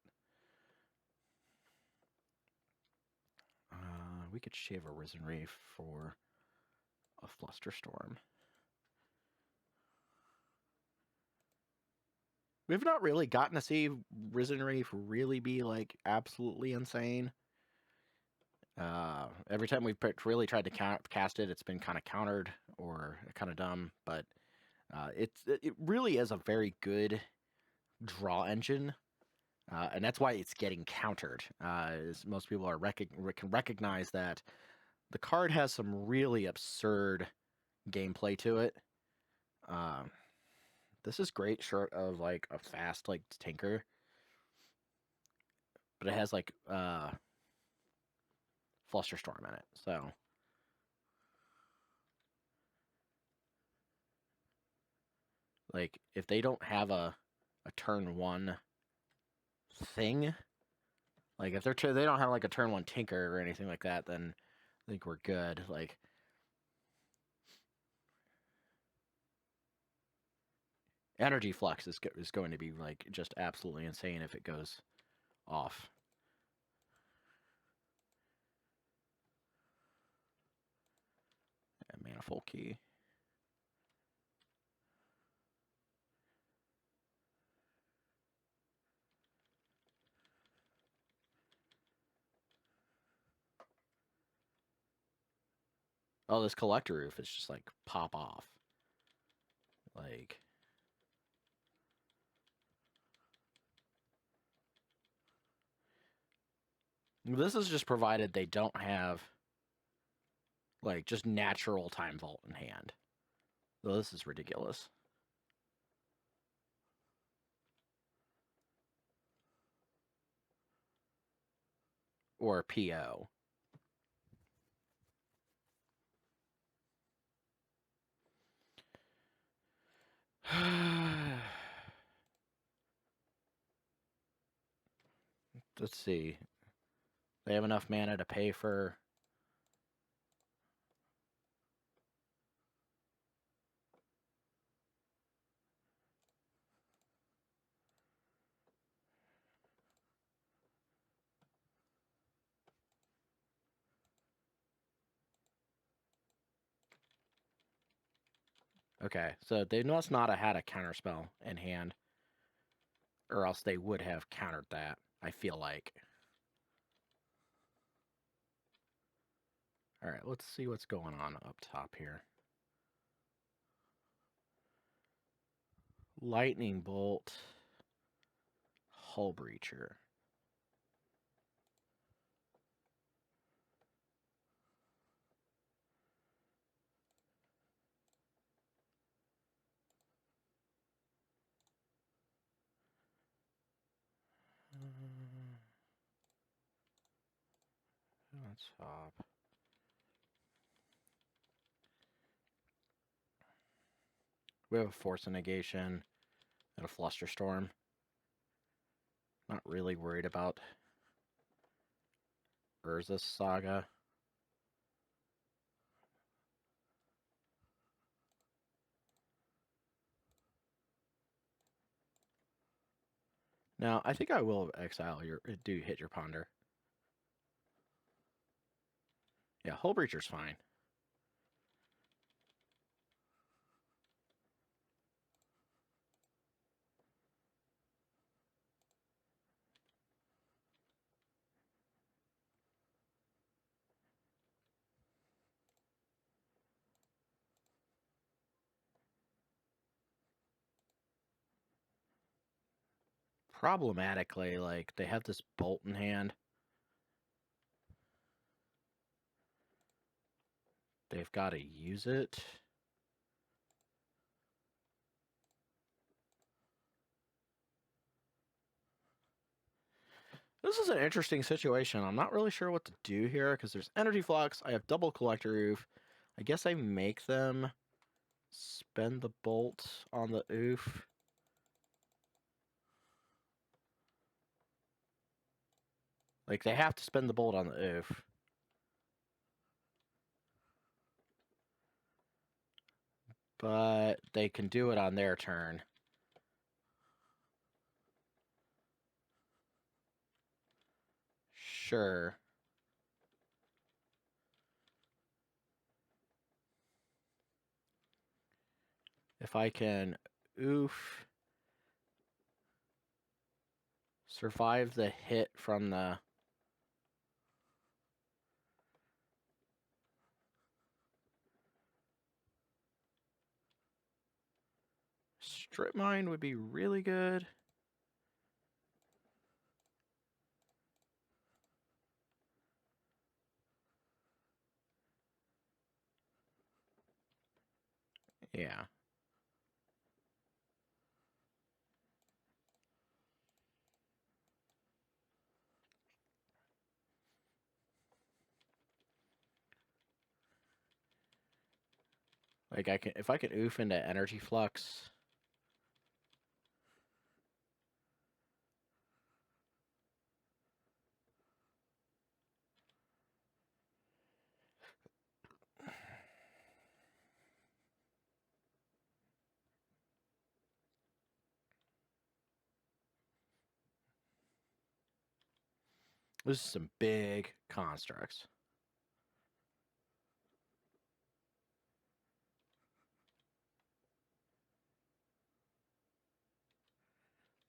we could shave a Risen Reef for a Flusterstorm. We've not really gotten to see Risen Reef really be like absolutely insane. Every time we've really tried to cast it, it's been kind of countered or kind of dumb. But it really is a very good draw engine, and that's why it's getting countered. As most people can recognize that the card has some really absurd gameplay to it. This is great, short of like a fast like Tinker, but it has like Flusterstorm in it, so like if they don't have a turn one thing, like if they don't have like a turn one Tinker or anything like that, then I think we're good. Like Energy Flux is going to be like just absolutely insane if it goes off. And Manifold Key. Oh, this Collector Roof is just like pop off. Like this is just provided they don't have like just natural Time Vault in hand. So this is ridiculous. Or PO. Let's see. They have enough mana to pay for. Okay, so they must not have had a counterspell in hand, or else they would have countered that, I feel like. Alright, let's see what's going on up top here. Lightning Bolt. Hull Breacher. Let's hop. We have a Force of Negation and a Flusterstorm. Not really worried about Urza's Saga. Now, I think I will exile your hit your Ponder. Yeah, Hull Breacher's fine. Problematically, like, they have this bolt in hand. They've got to use it. This is an interesting situation. I'm not really sure what to do here because there's Energy Flux. I have double Collector Roof. I guess I make them spend the bolt on the oof. Like, they have to spend the bolt on the oof. But they can do it on their turn. Sure. If I can oof, survive the hit from the Strip Mine would be really good. Yeah. Like, if I can oof into Energy Flux. This is some big constructs.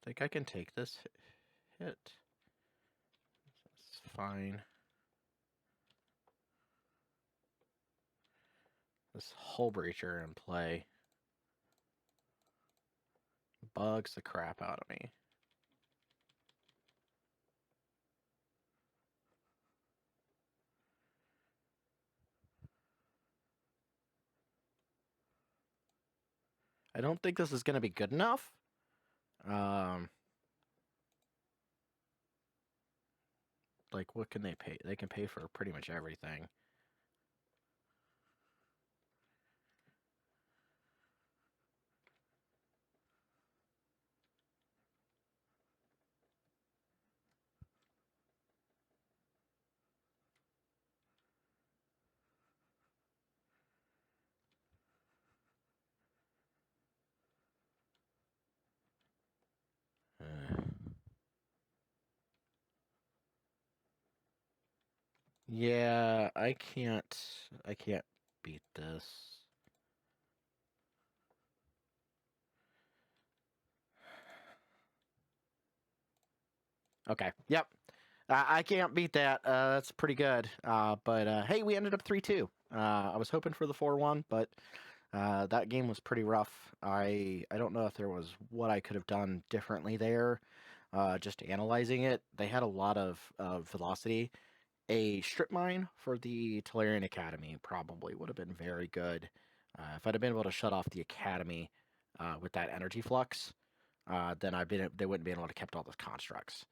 Think I can take this hit. That's fine. This Hull Breacher in play bugs the crap out of me. I don't think this is going to be good enough. Like, what can they pay? They can pay for pretty much everything. Yeah, I can't beat this. Okay, yep. I can't beat that. That's pretty good. But hey, we ended up 3-2. I was hoping for the 4-1, but that game was pretty rough. I don't know if there was what I could have done differently there. Just analyzing it, they had a lot of velocity. A strip mine for the Tolarian Academy probably would have been very good. If I'd have been able to shut off the Academy with that energy flux, then they wouldn't be able to kept all the constructs.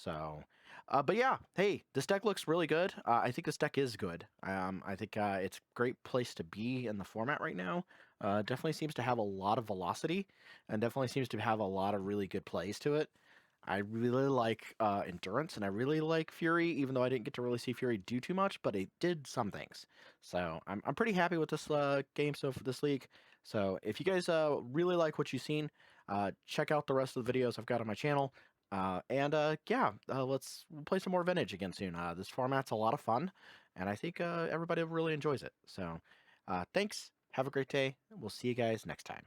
So, but yeah, hey, this deck looks really good. I think this deck is good. I think it's a great place to be in the format right now. Definitely seems to have a lot of velocity, and definitely seems to have a lot of really good plays to it. I really like Endurance, and I really like Fury, even though I didn't get to really see Fury do too much, but it did some things. So I'm pretty happy with this game so for this league. So if you guys really like what you've seen, check out the rest of the videos I've got on my channel. Yeah, we'll play some more Vintage again soon. This format's a lot of fun, and I think everybody really enjoys it. So thanks. Have a great day. We'll see you guys next time.